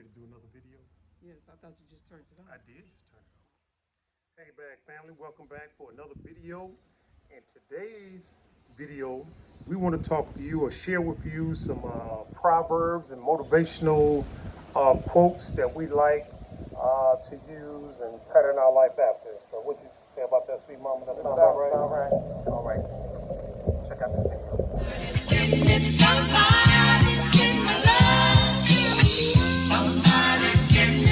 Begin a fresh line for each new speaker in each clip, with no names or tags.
ready to do another video?
Yes, I thought you just turned it on.
I did just turn it on. Hey back family, welcome back for another video. In today's video, we want to talk to you or share with you some proverbs and motivational quotes that we like to use and pattern our life after. So what you say about that, sweet mama? That sound about right?
All right.
All right. Check out this video.
Somebody's getting my love. Somebody's getting it.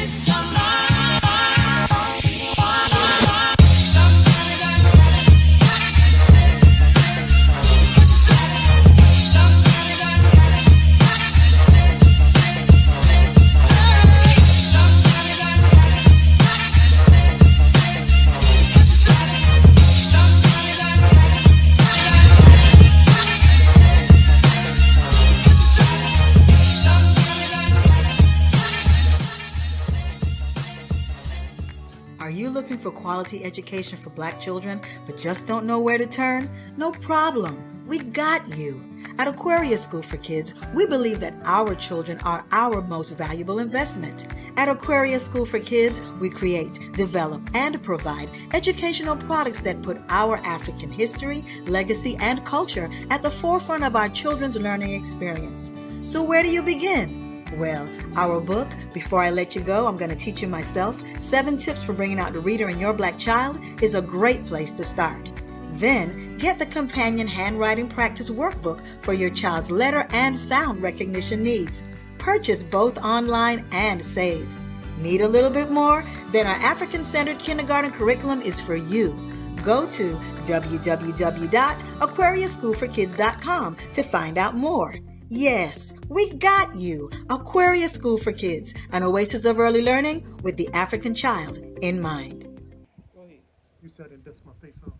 Are you looking for quality education for Black children but just don't know where to turn? No problem. We got you. At Aquarius School for Kids, we believe that our children are our most valuable investment. At Aquarius School for Kids, we create, develop, and provide educational products that put our African history, legacy, and culture at the forefront of our children's learning experience. So where do you begin? Well, our book, Before I Let You Go, I'm going to Teach You Myself, 7 Tips for Bringing Out the Reader in Your Black Child, is a great place to start. Then, get the companion handwriting practice workbook for your child's letter and sound recognition needs. Purchase both online and save. Need a little bit more? Then our African-centered kindergarten curriculum is for you. Go to www.aquariusschoolforkids.com to find out more. Yes, we got you. Aquarius School for Kids, an oasis of early learning with the African child in mind.
Go ahead.
You said it dust my face off.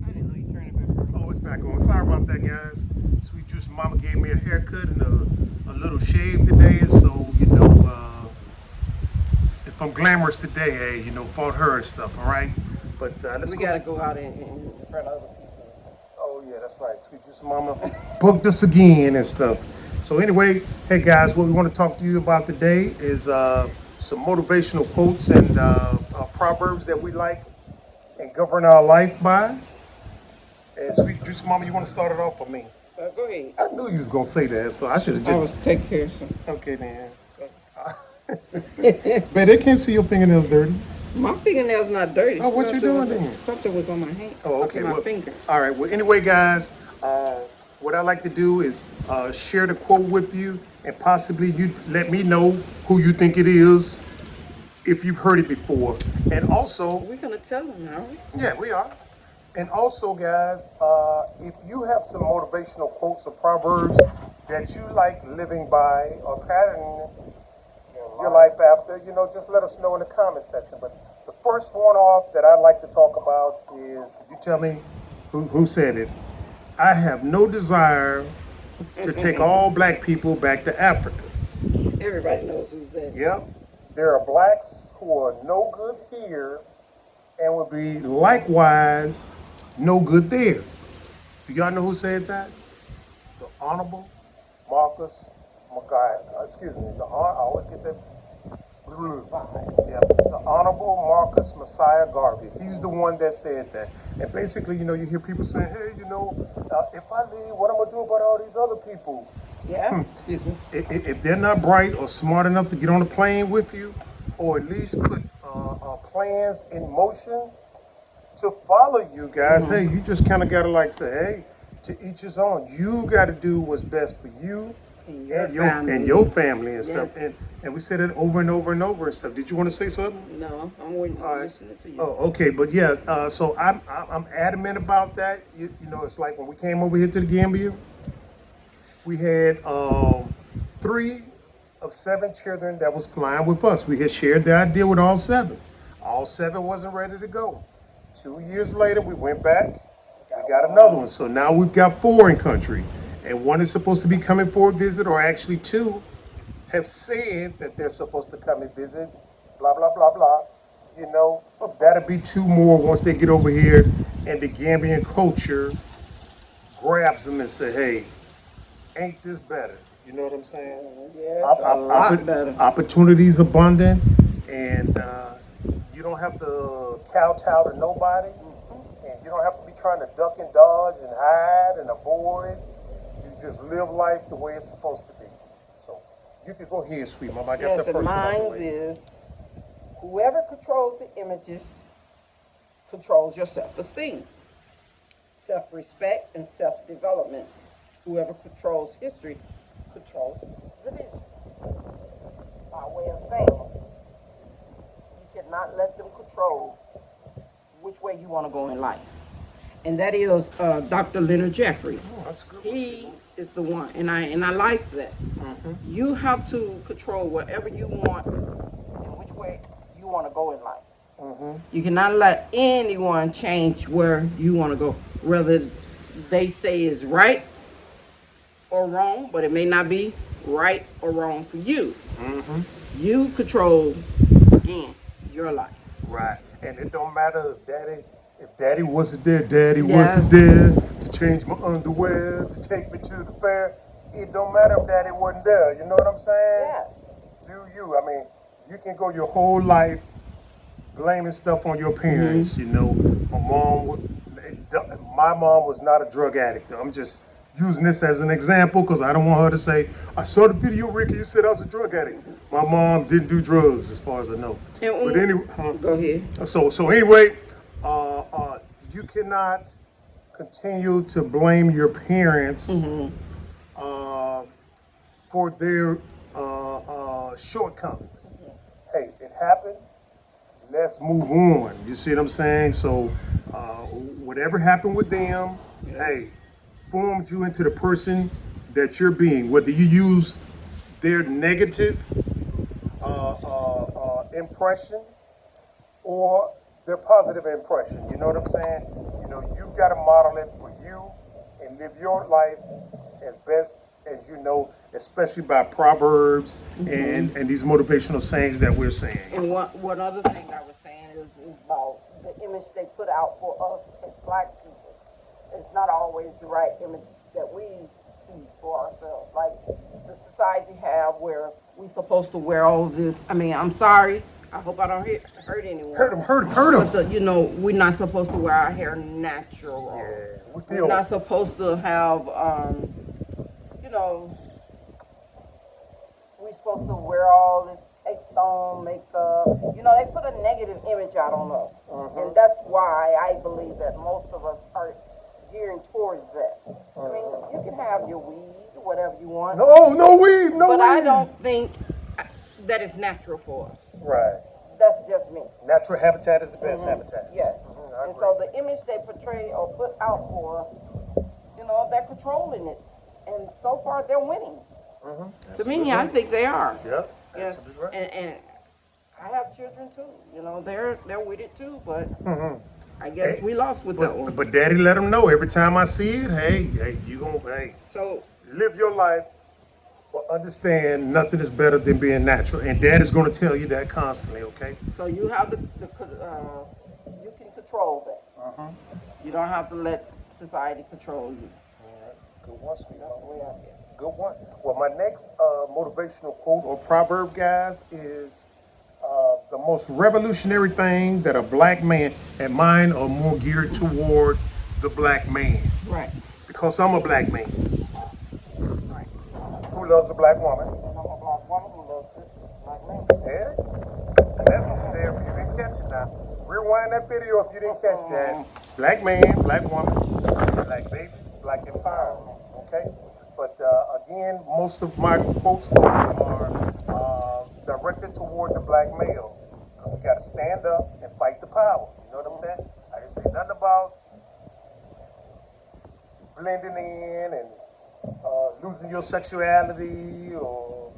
I didn't know you turned it back on.
Oh, it's back on. Sorry about that, guys. Sweet Juice Mama gave me a haircut and a little shave today, and so, if I'm glamorous today, hey, fault her and stuff, all right? But let's
We
go.
got to go out in front of other people.
Oh, yeah, that's right. Sweet Juice Mama booked us again and stuff. So anyway, hey, guys, what we want to talk to you about today is some motivational quotes and proverbs that we like and govern our life by. And Sweet Juice Mama, you want to start it off for me?
Go ahead.
I knew you was going to say that, so I should have
I was
just...
taking care of something.
Okay, then. Man, they can't see your fingernails dirty.
My fingernail's not dirty.
Oh, what you doing then?
Something was on my hand.
Oh, okay.
My
Well,
finger.
all right. Well, anyway, guys, what I like to do is share the quote with you, and possibly you let me know who you think it is, if you've heard it before. And also,
We're going to tell them now.
yeah, we are. And also, guys, if you have some motivational quotes or proverbs that you like living by or patterning your life after, just let us know in the comment section. But the first one off that I'd like to talk about is, you tell me who said it. I have no desire to take all Black people back to Africa.
Everybody knows who's that.
Yep. There are Blacks who are no good here and would be likewise no good there. Do y'all know who said that? The Honorable Marcus Mugabe. Excuse me. I always get that. Yeah, the Honorable Marcus Messiah Garvey. He's the one that said that. And basically, you hear people saying, hey, if I leave, what am I going to do about all these other people?
Yeah? Excuse me.
If they're not bright or smart enough to get on a plane with you, or at least put plans in motion to follow you guys, hey, you just kind of got to say, hey, to each his own. You got to do what's best for you and your family and stuff. And we said it over and over and over and stuff. Did you want to say something?
No, I'm waiting. I'm listening to you.
Oh, okay, but yeah. So I'm adamant about that. It's like when we came over here to the Gambia, we had 3 of 7 children that was flying with us. We had shared the idea with all 7. All 7 wasn't ready to go. 2 years later, we went back. We got another one. So now we've got 4 in country. And 1 is supposed to be coming for a visit, or actually 2 have said that they're supposed to come and visit, blah, blah, blah, blah. That'll be 2 more once they get over here and the Gambian culture grabs them and say, hey, ain't this better? You know what I'm saying?
Yeah, it's a lot better.
Opportunities abundant, and you don't have to kowtow to nobody, and you don't have to be trying to duck and dodge and hide and avoid. You just live life the way it's supposed to be. So you can go ahead, sweet mama. I got
Yes,
that
and
person out the
mine
way.
is whoever controls the images controls your self-esteem, self-respect, and self-development. Whoever controls history controls the vision. By way of saying, you cannot let them control which way you want to go in life. And that is Dr. Leonard Jeffries.
Oh, that's a good.
He is the one, and I like that. You have to control whatever you want and which way you want to go in life. You cannot let anyone change where you want to go, whether they say is right or wrong, but it may not be right or wrong for you. You control, again, your life.
Right. And it don't matter if daddy wasn't there, daddy
Yes.
wasn't there to change my underwear, to take me to the fair. It don't matter if daddy wasn't there. You know what I'm saying?
Yes.
Do you? I mean, you can go your whole life blaming stuff on your parents. You know, my mom was not a drug addict. I'm just using this as an example because I don't want her to say, I saw the video, Ricky, you said I was a drug addict. My mom didn't do drugs as far as I know. But anyway,
Go ahead.
so anyway, you cannot continue to blame your parents for their shortcomings. Hey, it happened. Let's move on. You see what I'm saying? So, whatever happened with them, hey, formed you into the person that you're being. Whether you use their negative impression or their positive impression. You know what I'm saying? You know, you've got to model it for you and live your life as best as you know, especially by proverbs and these motivational sayings that we're saying.
And one other thing I was saying is about the image they put out for us as black people. It's not always the right image that we see for ourselves. Like the society have where we supposed to wear all of this. I mean, I'm sorry. I hope I don't hurt anyone.
Hurt him.
But you know, we're not supposed to wear our hair natural.
Yeah,
We're not supposed to have, you know, we're supposed to wear all this caked on makeup. You know, they put a negative image out on us. And that's why I believe that most of us are gearing towards that. I mean, you can have your weed, whatever you want.
No weed, no
But
weed.
I don't think that is natural for us.
Right.
That's just me.
Natural habitat is the best habitat.
Yes.
I
And
agree.
so the image they portray or put out for us, you know, they're controlling it. And so far, they're winning. To me, I think they are.
Yep.
Yes.
Absolutely right.
And I have children too. You know, they're with it too. But I guess we lost with that one.
But daddy let him know every time I see it, hey, you gonna
So
live your life, but understand nothing is better than being natural. And dad is gonna tell you that constantly, okay?
so you have you can control that. You don't have to let society control you.
Good one, sweet
That's the way I feel.
Good one. Well, my next motivational quote or proverb, guys, is the most revolutionary thing that a black man, and mine are more geared toward the black man.
Right.
Because I'm a black man
Right.
who loves a black woman.
And I'm a black woman who loves this black man.
Yeah, that's there if you didn't catch it now. Rewind that video if you didn't catch that. Black man, black woman, black babies, black empowerment. Okay? But again, most of my quotes are directed toward the black male. Because we got to stand up and fight the power. You know what I'm saying? I didn't say nothing about blending in and losing your sexuality or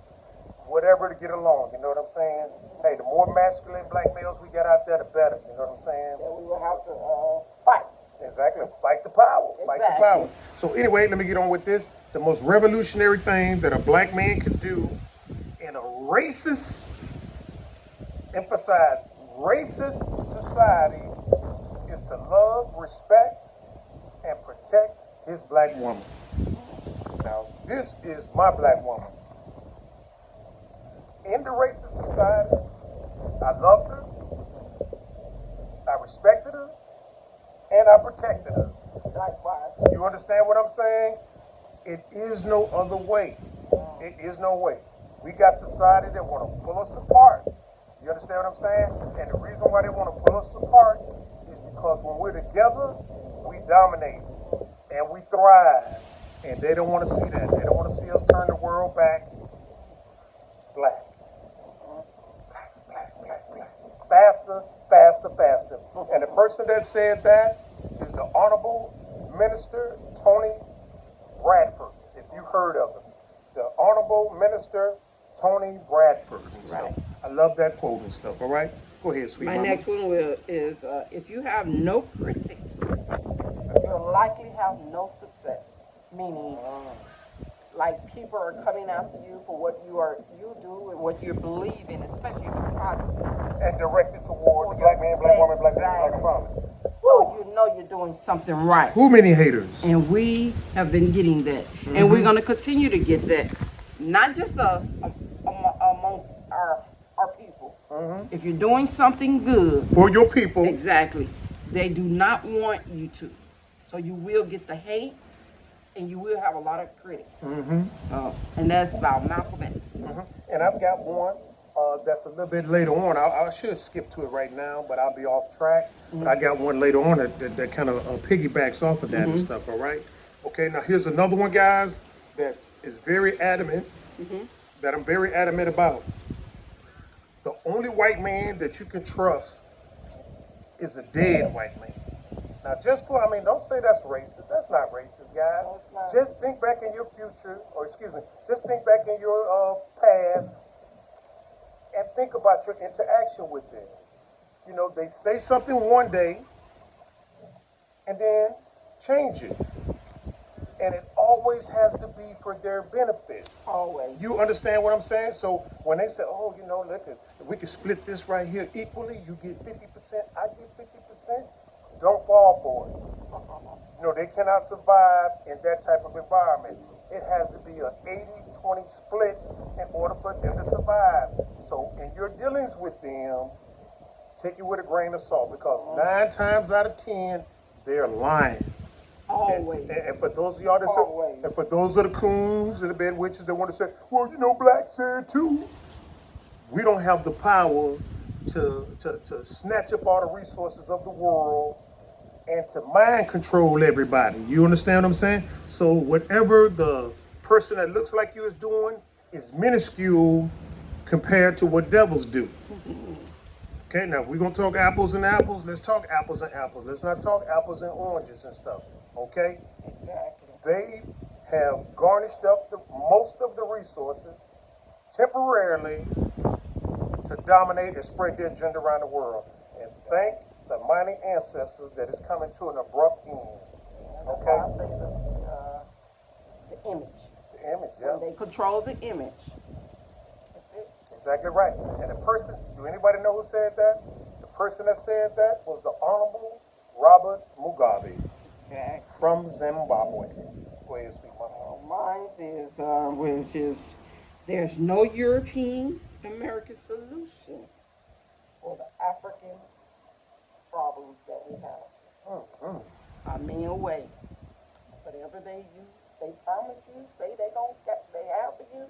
whatever to get along. You know what I'm saying? Hey, the more masculine black males we got out there, the better. You know what I'm saying?
And we will have to fight.
Exactly. Fight the power. Fight the
Exactly.
power. So anyway, let me get on with this. The most revolutionary thing that a black man could do in a racist, emphasize racist society is to love, respect, and protect his black woman. now. This is my black woman. In the racist society, I loved her, I respected her, and I protected her.
Likewise.
You understand what I'm saying? It is no other way. It is no way. We got society that want to pull us apart. You understand what I'm saying? And the reason why they want to pull us apart is because when we're together, we dominate and we thrive. And they don't want to see that. They don't want to see us turn the world back black. Faster, faster, faster. And the person that said that is the Honorable Minister Tony Bradford, if you've heard of him. The Honorable Minister Tony Bradford.
Right.
I love that quote and stuff, all right? Go ahead, sweet
My
mama.
next one is if you have no critics, you'll likely have no success. Meaning, like people are coming after you for what you do and what you believe in, especially if it's positive.
And directed toward the black man, black woman, black man, black woman.
So you know you're doing something right.
Who many haters?
And we have been getting that. And we're going to continue to get that. Not just us, amongst our people. If you're doing something good,
For your people.
exactly, they do not want you to. So you will get the hate and you will have a lot of critics. So, and that's about Malcolm X.
And I've got one that's a little bit later on. I should skip to it right now, but I'll be off track. But I got one later on that kind of piggybacks off of that and stuff, all right? Okay, now here's another one, guys, that is very adamant, that I'm very adamant about. The only white man that you can trust is a dead white man. Now, don't say that's racist. That's not racist, guys.
No, it's not.
Just think back in your future, just think back in your past and think about your interaction with them. You know, they say something one day and then change it. And it always has to be for their benefit.
Always.
You understand what I'm saying? So when they say, oh, look, we can split this right here equally, you get 50%, I get 50%, don't fall for it. They cannot survive in that type of environment. It has to be an 80-20 split in order for them to survive. So in your dealings with them, take it with a grain of salt because 9 times out of 10, they're lying.
Always.
And for those of y'all that
Always.
and for those of the coons and the bed witches that want to say, well, black said too. We don't have the power to snatch up all the resources of the world and to mind control everybody. You understand what I'm saying? So whatever the person that looks like you is doing is minuscule compared to what devils do. Okay, now we're gonna talk apples and apples. Let's talk apples and apples. Let's not talk apples and oranges and stuff. Okay?
Exactly.
They have garnished up most of the resources temporarily to dominate and spread their agenda around the world. And thank the mighty ancestors that is coming to an abrupt end. Okay?
I say the image.
The image, yeah.
When they control the image. That's it.
Exactly right. And do anybody know who said that? The person that said that was the Honorable Robert Mugabe
Okay.
from Zimbabwe. Go ahead, sweet mama.
Mine is, there's no European American solution for the African problems that we have. I mean, away. Whatever they promise you, say they have for you,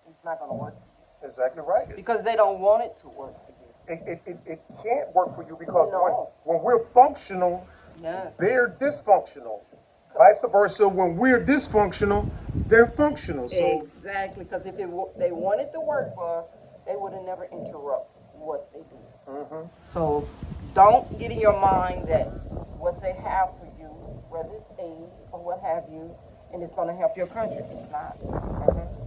it's not gonna work for you.
Exactly right.
Because they don't want it to work for you.
It can't work for you because
No.
when we're functional,
Yes.
they're dysfunctional. Vice versa, when we're dysfunctional, they're functional. So
Exactly, because if they wanted to work for us, they would have never interrupt what they do. So don't get in your mind that what they have for you, whether it's aid or what have you, and it's going to help your country. It's not.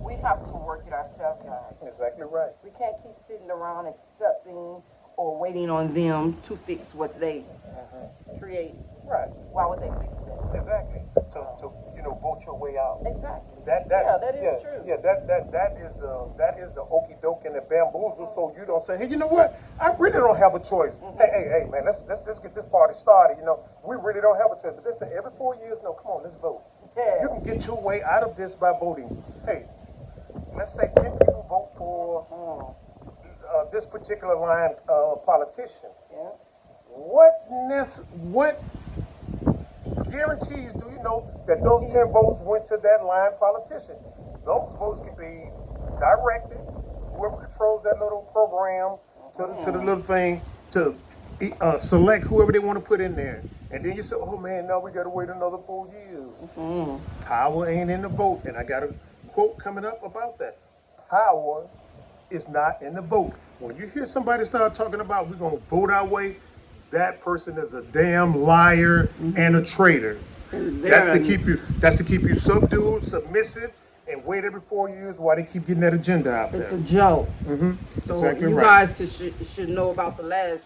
We have to work it ourselves, guys.
exactly right.
We can't keep sitting around accepting or waiting on them to fix what they created.
Right.
Why would they fix that?
Exactly. To vote your way out.
Exactly.
That
is true.
Yeah, that is the okey doke and the bamboozle. So you don't say, hey, you know what? I really don't have a choice. Hey, man, let's get this party started. We really don't have a choice. But they say every 4 years, no, come on, let's vote.
Yeah.
You can get your way out of this by voting. Hey, let's say 10 people vote for this particular line politician.
Yeah.
What guarantees do you know that those 10 votes went to that line politician? Those votes can be directed, whoever controls that little program, to the little thing, to select whoever they want to put in there. And then you say, oh man, now we got to wait another 4 years. Power ain't in the vote. And I got a quote coming up about that. Power is not in the vote. When you hear somebody start talking about we're going to vote our way, that person is a damn liar and a traitor. That's to keep you subdued, submissive, and wait every 4 years while they keep getting that agenda out there.
It's a joke. So
Exactly
you
right.
guys should know about the last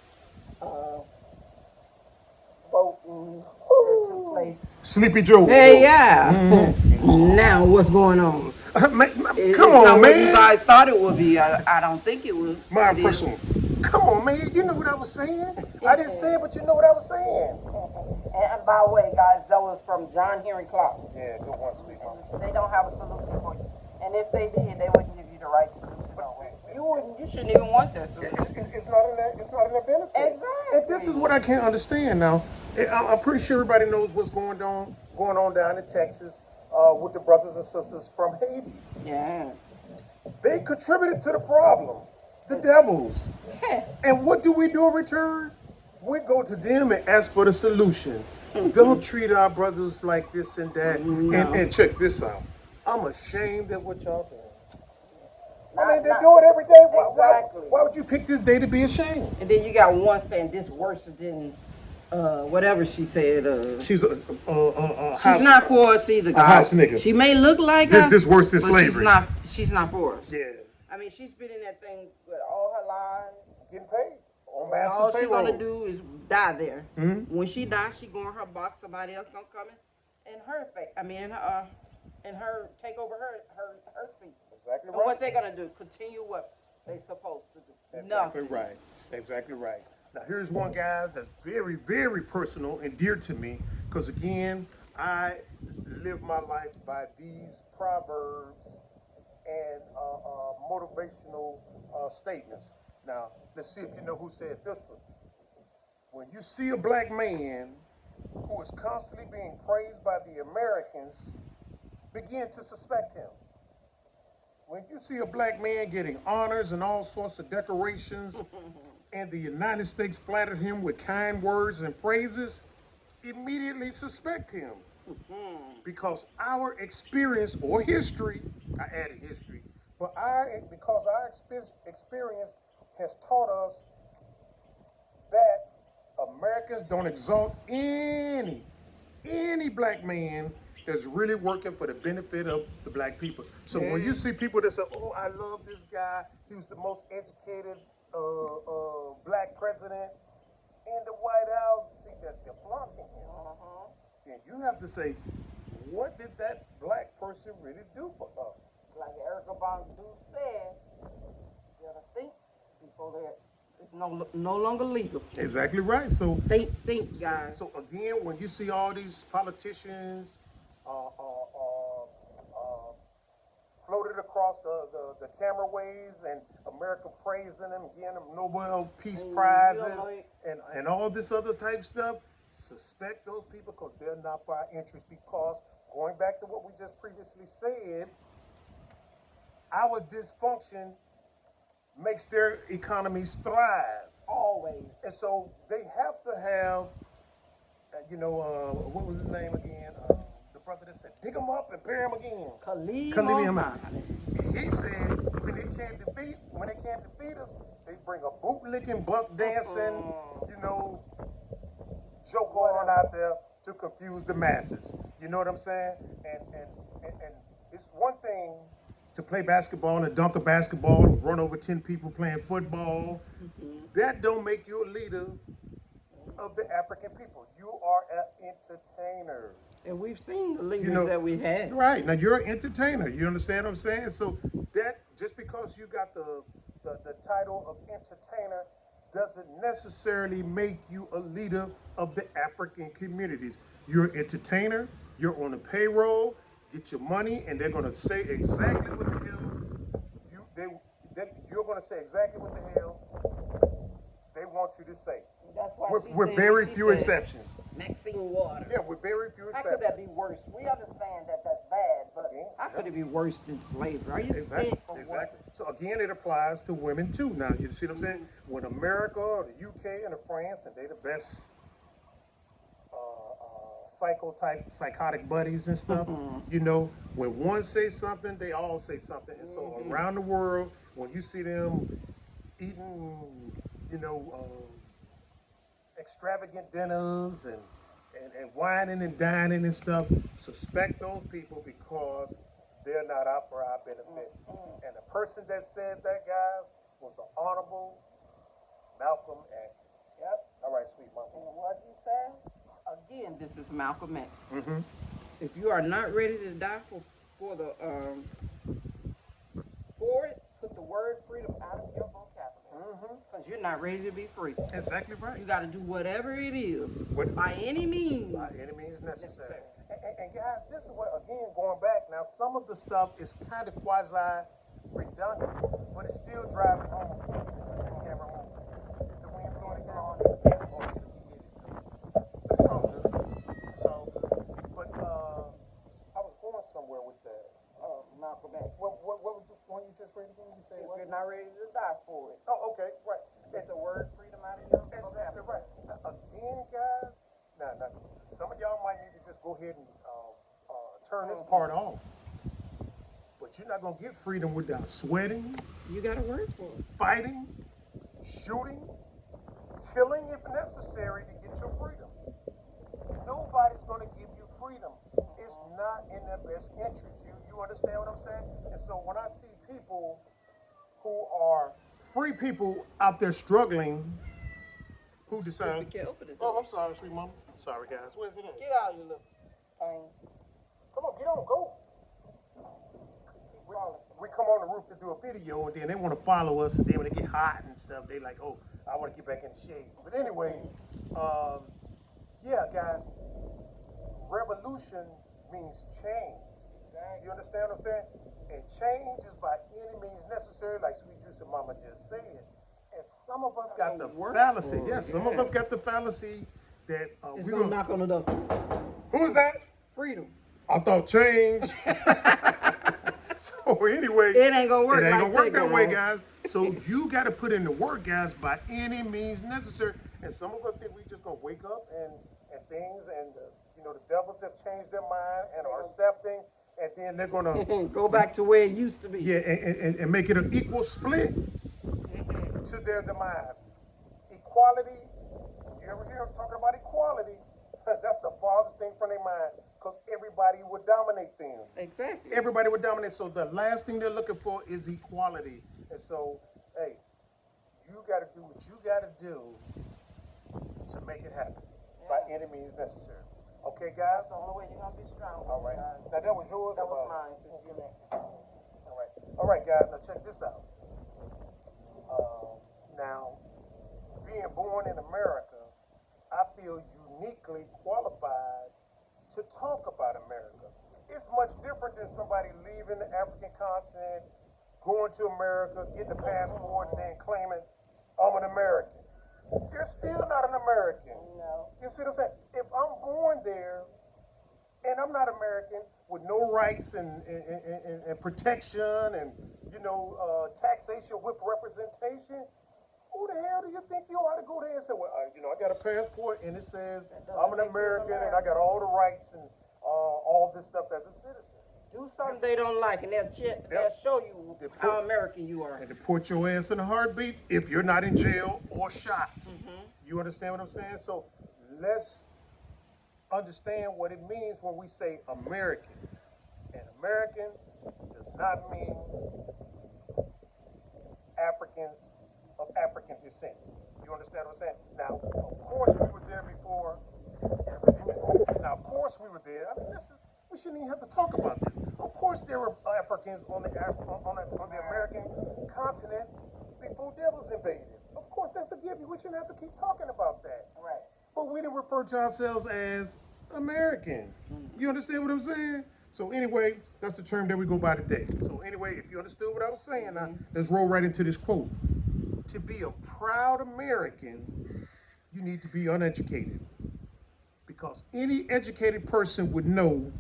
voting that took place.
Sleepy Joe.
Hey, yeah. Now what's going on?
Come
It's
on,
not what you
man.
guys thought it would be. I don't think it was.
My
It is.
personal. Come on, man. You know what I was saying. I didn't say it, but you know what I was saying.
And by the way, guys, that was from John Henry Clark.
Yeah, good one, Sleepy.
They don't have a solution for you. And if they did, they wouldn't give you the right solution. You shouldn't even want that solution.
It's not in their benefit.
Exactly.
And this is what I can't understand now. I'm pretty sure everybody knows what's going on down in Texas with the brothers and sisters from Haiti.
Yeah.
They contributed to the problem. The devils. And what do we do in return? We go to them and ask for the solution. Don't treat our brothers like this and that. And check this out. I'm ashamed at what y'all doing. I mean, they do it every day.
Exactly.
Why would you pick this day to be ashamed?
And then you got one saying this worse than whatever she said.
She's
She's not for us either, guys.
house nigga.
She may look like us.
This worse than
but
slavery.
She's not for us.
Yeah.
I mean, she's been in that thing with all her life.
Getting paid. On
And
master's
all she's
payroll.
gonna do is die there. When she dies, she go in her box. Somebody else gonna come in her face. I mean, and her take over her seat.
Exactly
And
right.
what they gonna do? Continue what they supposed to do?
Exactly
Nothing.
right. Exactly right. Now here's one, guys, that's very, very personal and dear to me, because again, I live my life by these proverbs and motivational statements. Now, let's see if you know who said this one. When you see a black man who is constantly being praised by the Americans, begin to suspect him. When you see a black man getting honors and all sorts of decorations, and the United States flattered him with kind words and praises, immediately suspect him. Because our experience or history, I added history, but because our experience has taught us that Americans don't exalt any black man that's really working for the benefit of the black people. So when you see people that say, oh, I love this guy, he was the most educated black president in the White House, see that they're flaunting him. Then you have to say, what did that black person really do for us?
Like Erica Badu said, you gotta think before it's no longer legal.
Exactly right. So
Think, guys.
So again, when you see all these politicians floated across the camera waves and America praising them, getting them Nobel Peace Prizes and all this other type stuff, suspect those people because they're not for our interest. Because going back to what we just previously said, our dysfunction makes their economies thrive.
Always.
And so they have to have, what was his name again? The brother that said, pick him up and bury him again.
Khalid
Khalid
Muhammad.
He said, when they can't defeat us, they bring a bootlicking, buck dancing, joke on out there to confuse the masses. You know what I'm saying? And it's one thing to play basketball and dunk a basketball, run over 10 people playing football. That don't make you a leader of the African people. You are an entertainer.
And we've seen the leaders that we had.
Right. Now you're an entertainer. You understand what I'm saying? So that just because you got the title of entertainer doesn't necessarily make you a leader of the African communities. You're an entertainer, You're on the payroll, get your money, and they're gonna say exactly what the hell you're gonna say exactly what the hell they want you to say.
That's why
With,
she
with
said
very
what she
few
said.
exceptions.
Maxine Water.
Yeah, with very few
How
exceptions.
could that be worse? We understand that that's bad, but
Yeah.
how could it be worse than slavery? Are you
Exactly.
sick or what?
Exactly. So again, it applies to women too. Now you see what I'm saying? When America or the UK and the France, and they the best psychotic buddies and stuff. You know, when one says something, they all say something. And so around the world, when you see them eating, you know, extravagant dinners and whining and dining and stuff, suspect those people because they're not out for our benefit. And the person that said that, guys, was the Honorable Malcolm X.
Yep.
All right, sweet mama.
And what he says? Again, this is Malcolm X. If you are not ready to die for it, put the word freedom out of your vocabulary. Because you're not ready to be free.
Exactly right.
You got to do whatever it is,
What-
by any means.
By any means necessary. And guys, this is what, again, going back, now some of the stuff is kind of quasi-redundant, but it's still driving home. Camera move. Is the wind blowing the camera on? It's all good. It's all good. But I was going somewhere with that.
Malcolm X.
What was the one you just read again? You said
If
what?
you're not ready to die for it,
Oh, okay, right.
get the word freedom out of your
Exactly
vocabulary.
right. Now, again, guys, now, some of y'all might need to just go ahead and turn this part off. But you're not going to get freedom without sweating,
You got to work for it.
fighting, shooting, killing if necessary to get your freedom. Nobody's going to give you freedom. It's not in their best interest. You understand what I'm saying? And so when I see people who are free people out there struggling, who decide?
You can't open it.
Oh, I'm sorry, sweet mama. Sorry, guys. Where's it at?
Get out, you little thing.
Come on, get on, go. We come on the roof to do a video, and then they want to follow us, and then when they get hot and stuff, they like, oh, I want to get back in the shade. But anyway, yeah, guys, revolution means change. You understand what I'm saying? And change is by any means necessary, like Sweet Juice and Mama just said. And some of us got the fallacy. Yeah, some of us got the fallacy that
It's
we're
gonna
gonna.
knock on the door.
Who is that?
Freedom.
I thought change. So anyway,
It ain't gonna work.
It ain't
like
gonna work that way,
guys.
guys. So you got to put in the work, guys, by any means necessary. And some of us think we just gonna wake up and things, and you know, the devils have changed their mind and are accepting, and then they're gonna
Go back to where it used to be.
yeah, and make it an equal split to their demise. Equality. You ever hear them talking about equality? That's the farthest thing from their mind, because everybody would dominate them.
Exactly.
Everybody would dominate. So the last thing they're looking for is equality. And so, hey, you got to do what you got to do to make it happen by any means necessary. Okay, guys?
That's the only way you're gonna be strong.
All right.
guys.
Now that was yours.
That
or
was
mine?
mine. Since you're next.
All right. All right, guys. Now check this out. Now, being born in America, I feel uniquely qualified to talk about America. It's much different than somebody leaving the African continent, going to America, getting a passport, and then claiming, I'm an American. You're still not an American.
No.
You see what I'm saying? If I'm born there and I'm not American with no rights and protection and, you know, taxation with representation, who the hell do you think you are to go there and say, well, you know, I got a passport and it says I'm an American and I got all the rights and all this stuff as a citizen.
Do something they don't like, and they'll show you how American you are.
And to put your ass in a heartbeat if you're not in jail or shot. You understand what I'm saying? So let's understand what it means when we say American. And American does not mean Africans of African descent. You understand what I'm saying? Now, of course we were there before. Now, of course we were there. I mean, we shouldn't even have to talk about this. Of course there were Africans on the American continent before devils invaded. Of course, that's a given. We shouldn't have to keep talking about that.
Right.
But we didn't refer to ourselves as American. You understand what I'm saying? So anyway, that's the term that we go by today. So anyway, if you understood what I was saying, now let's roll right into this quote. To be a proud American, you need to be uneducated. Because any educated person would know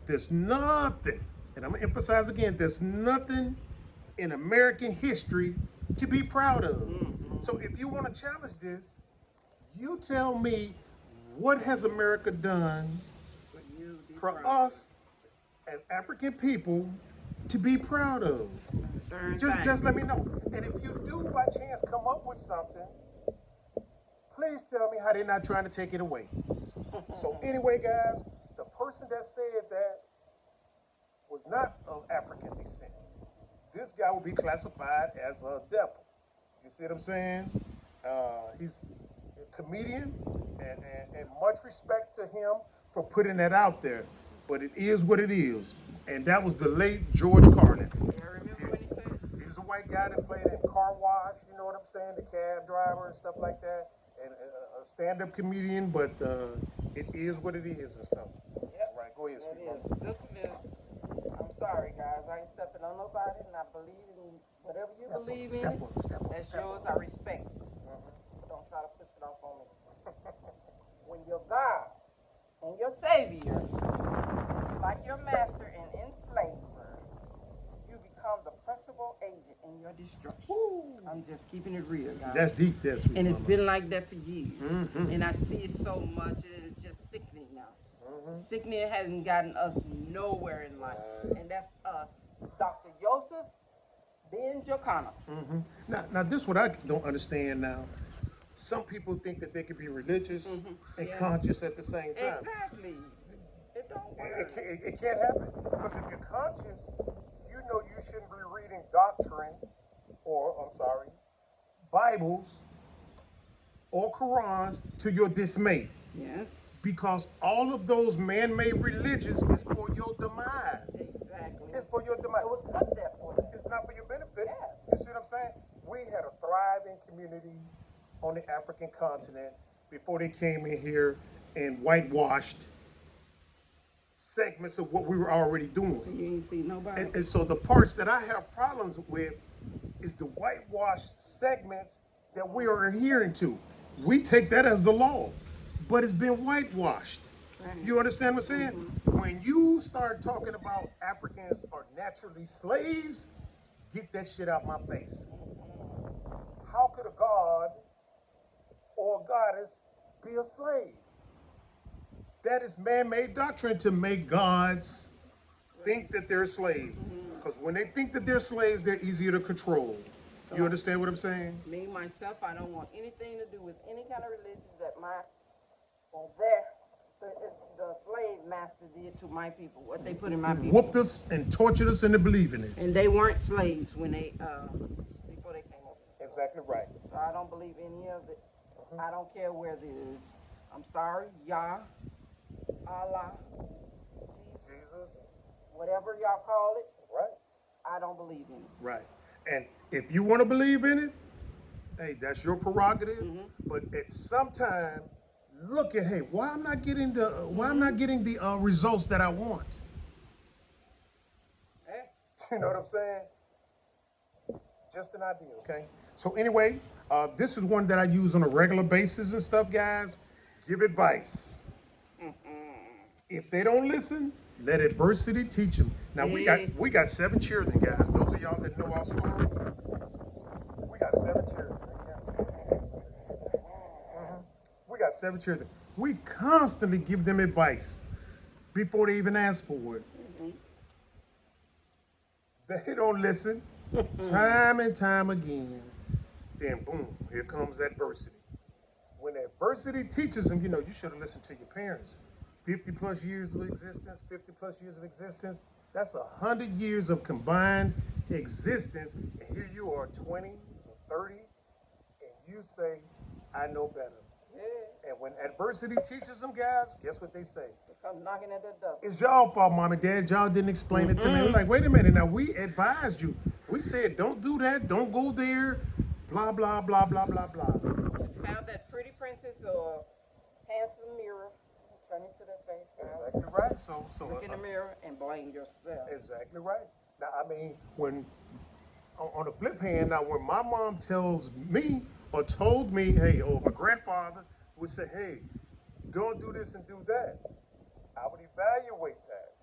there's nothing, and I'm gonna emphasize again, there's nothing in American history to be proud of. So if you want to challenge this, you tell me, what has America done for us as African people to be proud of? Just let me know. And if you do by chance come up with something, please tell me how they're not trying to take it away. So anyway, guys, the person that said that was not of African descent. This guy will be classified as a devil. You see what I'm saying? He's a comedian, and much respect to him for putting that out there. But it is what it is. And that was the late George Carlin.
I remember what he said.
He was a white guy that played in car wash, you know what I'm saying? The cab driver and stuff like that. And a stand-up comedian, but it is what it is and stuff.
Yep.
Right, go ahead,
That
sweet
is.
mama.
This one is. I'm sorry, guys. I ain't stepping on nobody, and I believe in whatever you believe in. That's yours. I respect it. But don't try to push it off on me. When your God and your Savior, just like your master and enslaver, you become the principal agent in your destruction. I'm just keeping it real, guys.
That's deep, that's sweet
And it's
mama.
been like that for years. And I see it so much, it's just sickening now. Sickening hasn't gotten us nowhere in life. And that's Dr. Joseph Ben Jocana.
Now, this is what I don't understand now. Some people think that they can be religious and conscious at the same time.
Exactly. It don't work.
It can't happen. Because if you're conscious, you know you shouldn't be reading doctrine or, Bibles or Qurans to your dismay.
Yes.
Because all of those man-made religions is for your demise.
Exactly.
It's for your demise.
It was put there for you.
It's not for your benefit.
Yes.
You see what I'm saying? We had a thriving community on the African continent before they came in here and whitewashed segments of what we were already doing.
You ain't see nobody.
And so the parts that I have problems with is the whitewashed segments that we are adhering to. We take that as the law, but it's been whitewashed.
Right.
You understand what I'm saying? When you start talking about Africans are naturally slaves, get that shit out my face. How could a god or a goddess be a slave? That is man-made doctrine to make gods think that they're slaves. Because when they think that they're slaves, they're easier to control. You understand what I'm saying?
Me, myself, I don't want anything to do with any kind of religion that the slave master did to my people, what they put in my people.
Whooped us and tortured us into believing it.
And they weren't slaves when they, before they came over.
Exactly right.
So I don't believe any of it. I don't care where it is. I'm sorry, Yah, Allah,
Jesus.
whatever y'all call it,
Right.
I don't believe in it.
Right. And if you want to believe in it, hey, that's your prerogative. But at some time, look at, hey, why I'm not getting the results that I want.
Eh?
You know what I'm saying? Just an idea, okay? So anyway, this is one that I use on a regular basis and stuff, guys. Give advice. If they don't listen, let adversity teach them. Now we got 7 children, guys. Those of y'all that know our story, we got 7 children. We got 7 children. We constantly give them advice before they even ask for it. They don't listen. Time and time again. Then boom, here comes adversity. When adversity teaches them, you should have listened to your parents. 50 plus years of existence, 50 plus years of existence, that's 100 years of combined existence. And here you are 20 or 30, and you say, I know better.
Yeah.
And when adversity teaches them, guys, guess what they say?
They come knocking at the door.
It's y'all fault, mom and dad. Y'all didn't explain it to me. We're like, wait a minute. Now, we advised you. We said, don't do that. Don't go there. Blah, blah, blah, blah, blah, blah.
Just found that pretty princess or handsome mirror and turn it to their face.
Exactly right. right. So
Look in the mirror and blame yourself.
exactly right. Now, I mean, when on the flip hand, now when my mom tells me or told me, hey, or my grandfather would say, hey, don't do this and do that, I would evaluate that.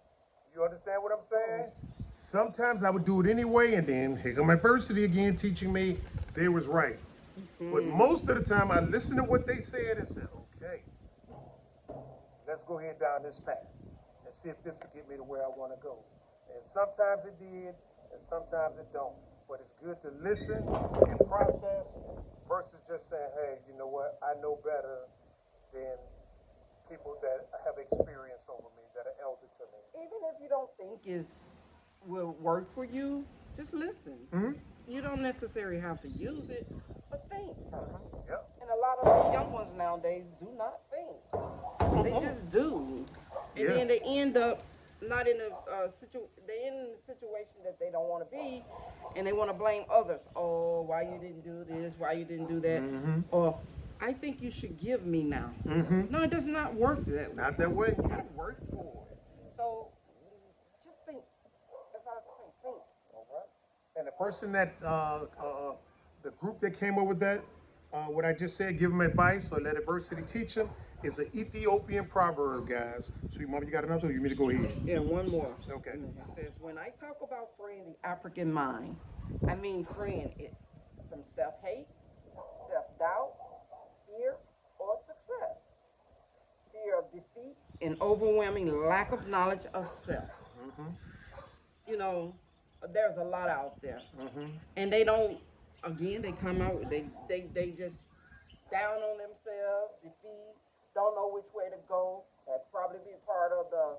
You understand what I'm saying? Sometimes I would do it anyway, and then here come adversity again, teaching me they was right. But most of the time, I listened to what they said and said, okay, let's go ahead down this path and see if this will get me to where I want to go. And sometimes it did, and sometimes it don't. But it's good to listen and process versus just saying, hey, you know what, I know better than people that have experience over me, that are elder to me.
Even if you don't think it will work for you, just listen. You don't necessarily have to use it, but think first.
Yep.
And a lot of the young ones nowadays do not think. They just do, and
Yeah.
then they end up not in a they in a situation that they don't want to be, and they want to blame others. Oh, why you didn't do this? Why you didn't do that? Or I think you should give me now. No, it does not work that way.
Not that way.
You gotta work for it. So just think. That's all I have to say. Think.
All right. And the person that, the group that came up with that, what I just said, give them advice or let adversity teach them, is an Ethiopian proverb, guys. Sweet mama, you got another? Or you want me to go ahead?
Yeah, one more.
Okay.
It says, when I talk about freeing the African mind, I mean freeing it from self-hate, self-doubt, fear, or success, fear of defeat, and overwhelming lack of knowledge of self. You know, there's a lot out there, and they don't. Again, they come out. They just down on themselves, defeat, don't know which way to go. That probably be part of the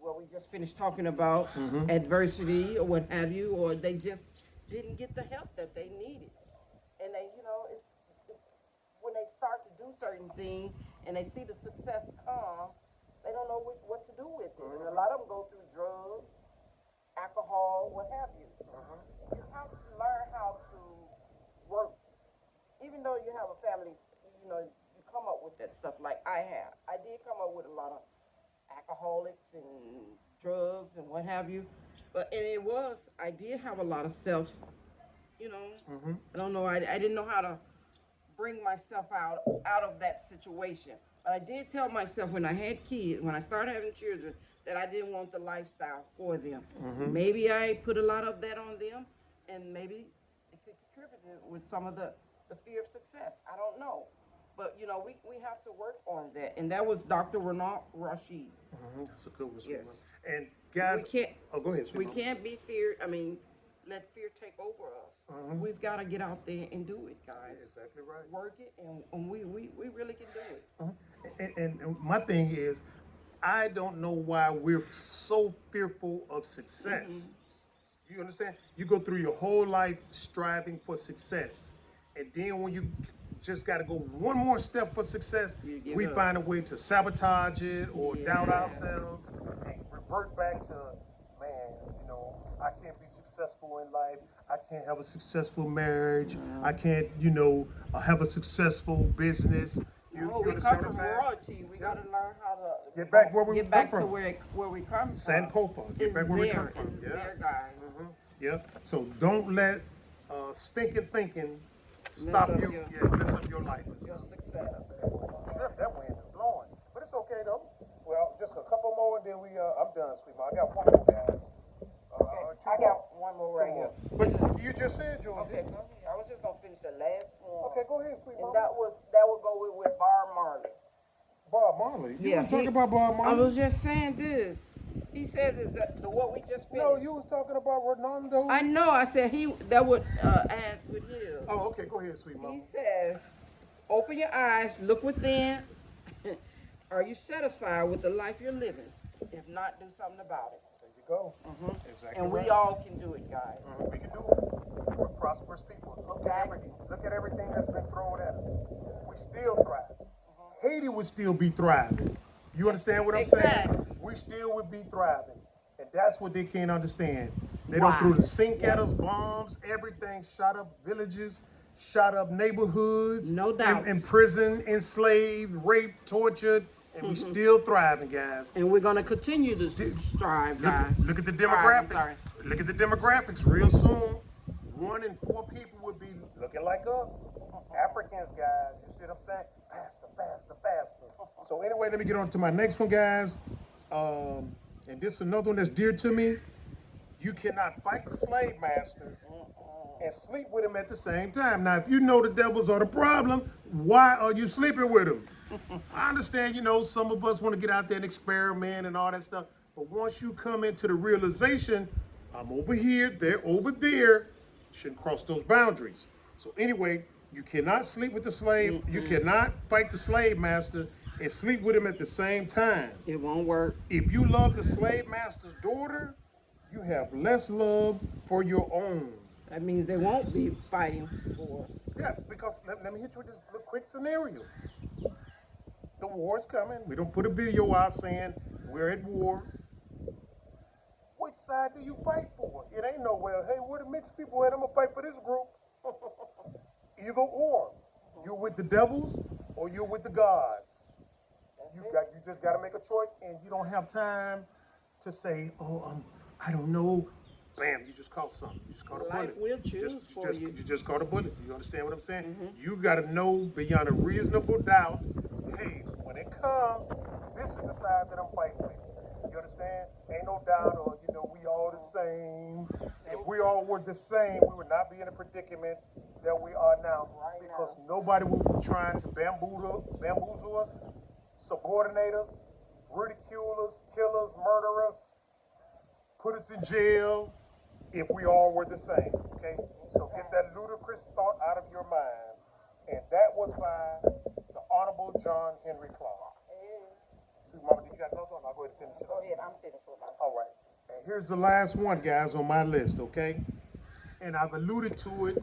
what we just finished talking about, adversity or what have you, or they just didn't get the help that they needed, and they, you know, it's when they start to do certain things and they see the success come, they don't know what to do with it, and a lot of them go through drugs, alcohol, what have you. You have to learn how to work, even though you have a family. You know, you come up with that stuff like I have. I did come up with a lot of alcoholics and drugs and what have you, I did have a lot of self, you know, I don't know, I didn't know how to bring myself out of that situation, but I did tell myself when I had kids, when I started having children, that I didn't want the lifestyle for them. Maybe I put a lot of that on them, and maybe it could contribute with some of the fear of success, I don't know. But, you know, we have to work on that. And that was Dr. Ronald Rashid.
That's a good one, sweet
Yes.
mama. And guys,
We can't,
oh, go ahead, sweet
we
mama.
can't be feared. I mean, let fear take over us. We've got to get out there and do it, guys.
Exactly right.
Work it, and we really can do it.
And my thing is, I don't know why we're so fearful of success. You understand? You go through your whole life striving for success. And then when you just got to go one more step for success,
You give
we
up.
find a way to sabotage it or doubt
Yeah.
ourselves and revert back to, man, you know, I can't be successful in life. I can't have a successful marriage. I can't, you know, have a successful business. You
We
understand
come
what
from
I'm saying?
royalty. We got to learn how to
Get back where we
get
come
back
from.
to where we come from.
Sankofa. Get
It's
back where we
there.
come from.
It's there, guys.
Yeah. So don't let stinking thinking stop
up
you.
your-
Yeah, mess up your life. And
Your
stuff.
success.
That wind is blowing, but it's okay though. Well, just a couple more, and then I'm done, sweet mom. I got one more, guys.
I got one more right here.
But you just said yours.
Okay, go ahead. I was just gonna finish the last one.
Okay, go ahead, sweet
And
mom.
that would go with Bob Marley.
Bob Marley. You
Yeah,
were talking
he-
about Bob
I
Marley.
was just saying this. He said that what we just finished.
No, you was talking about Ronaldo.
I know. I said that would add with his.
Oh, okay. Go ahead, sweet mom.
He says, "Open your eyes, look within. Are you satisfied with the life you're living? If not, do something about it."
There you go. Exactly.
And we
right.
all can do it, guys.
We can do it. We're prosperous people. Look at everything that's been thrown at us. We still thrive. Haiti would still be thriving. You understand what I'm saying?
Exactly.
We still would be thriving. And that's what they can't understand. They
Why?
don't throw the sink at us, bombs, everything, shot up villages, shot up neighborhoods.
No doubt.
Imprisoned, enslaved, raped, tortured, and we still thriving, guys.
And we're gonna continue to
Still-
strive,
Look,
guys.
look at the
Strive, I'm
demographics.
sorry.
Look at the demographics. Real soon, 1 in 4 people would be looking like us. Africans, guys. You see what I'm saying? Faster, faster, faster. So anyway, let me get on to my next one, guys. And this is another one that's dear to me. You cannot fight the slave master and sleep with him at the same time. Now, if you know the devils are the problem, why are you sleeping with him? I understand, some of us want to get out there and experiment and all that stuff. But once you come into the realization, I'm over here, they're over there, you shouldn't cross those boundaries. So anyway, you cannot sleep with the slave. You cannot fight the slave master and sleep with him at the same time.
It won't work.
If you love the slave master's daughter, you have less love for your own.
That means they won't be fighting for us.
Yeah, because let me hit you with this little quick scenario. The war is coming. We don't put a video out saying we're at war. Which side do you fight for? It ain't no, well, hey, where the mixed people at? I'm going to fight for this group. Either or. You're with the devils or you're with the gods. You just got to make a choice, and you don't have time to say, I don't know. Bam, you just caught something. You just caught a
Life
bullet.
will choose for you.
You just caught a bullet. You understand what I'm saying? You got to know beyond a reasonable doubt, hey, when it comes, this is the side that I'm fighting with. You understand? Ain't no doubt, or, we all the same. If we all were the same, we would not be in a predicament that we are now. Because nobody would be trying to bamboozle us, subordinate us, ridicule us, kill us, murder us, put us in jail if we all were the same, okay? So get that ludicrous thought out of your mind. And that was by the Honorable John Henry Clark. Sweet Mama, you got another one? I'll go ahead and finish it up.
Go ahead, I'm finished with my.
All right. And here's the last one, guys, on my list, okay? And I've alluded to it.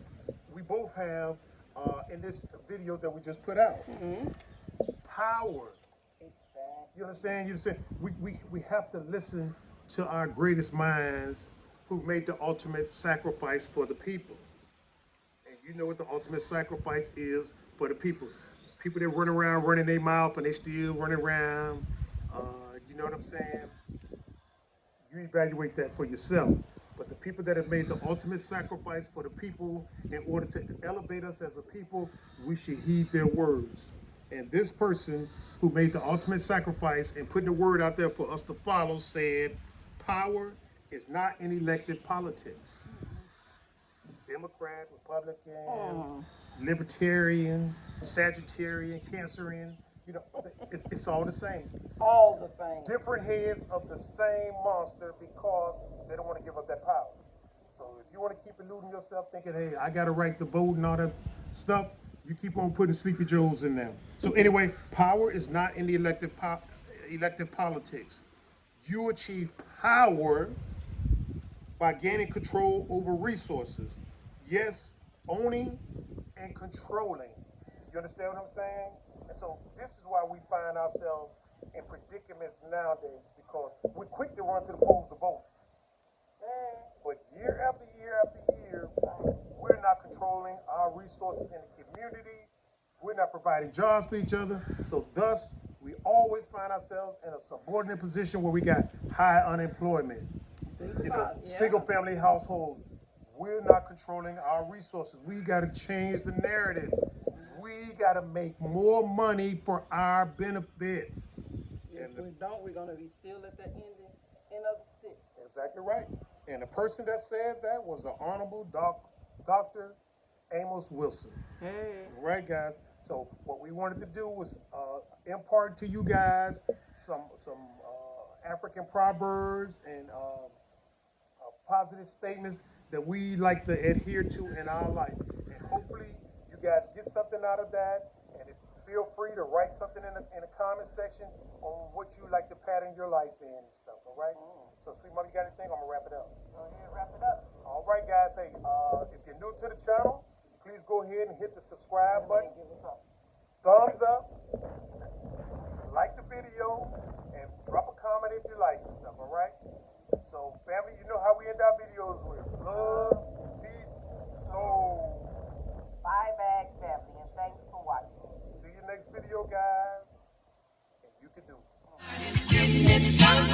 We both have in this video that we just put out. Power. You understand? You understand? We have to listen to our greatest minds who made the ultimate sacrifice for the people. And you know what the ultimate sacrifice is for the people. People that run around running their mouth and they still running around. You know what I'm saying? You evaluate that for yourself. But the people that have made the ultimate sacrifice for the people in order to elevate us as a people, we should heed their words. And this person who made the ultimate sacrifice and put the word out there for us to follow said, power is not in elected politics. Democrat, Republican, Libertarian, Sagittarian, Cancerian, it's all the same.
All the same.
Different heads of the same monster because they don't want to give up that power. So if you want to keep eluding yourself thinking, hey, I got to right the vote and all that stuff, you keep on putting Sleepy Joes in there. So anyway, power is not in the elected politics. You achieve power by gaining control over resources. Yes, owning and controlling. You understand what I'm saying? And so this is why we find ourselves in predicaments nowadays, because we're quick to run to the polls to vote. But year after year after year, we're not controlling our resources in the community. We're not providing jobs for each other. So thus, we always find ourselves in a subordinate position where we got high unemployment. Single family households. We're not controlling our resources. We got to change the narrative. We got to make more money for our benefit.
If we don't, we're going to be still at the end of the stick.
Exactly right. And the person that said that was the Honorable Dr. Amos Wilson.
Hey.
All right, guys. So what we wanted to do was impart to you guys some African proverbs and positive statements that we like to adhere to in our life. And hopefully you guys get something out of that. And feel free to write something in the comment section on what you like to pattern your life in and stuff, all right? So, Sweet Mom, you got anything? I'm going to wrap it up.
Go ahead, wrap it up.
All right, guys. Hey, if you're new to the channel, please go ahead and hit the subscribe button. Thumbs up. Like the video. And drop a comment if you like and stuff, all right? So, family, you know how we end our videos with love, peace, soul.
Bye, bag family, and thanks for watching.
See you next video, guys. And you can
It's so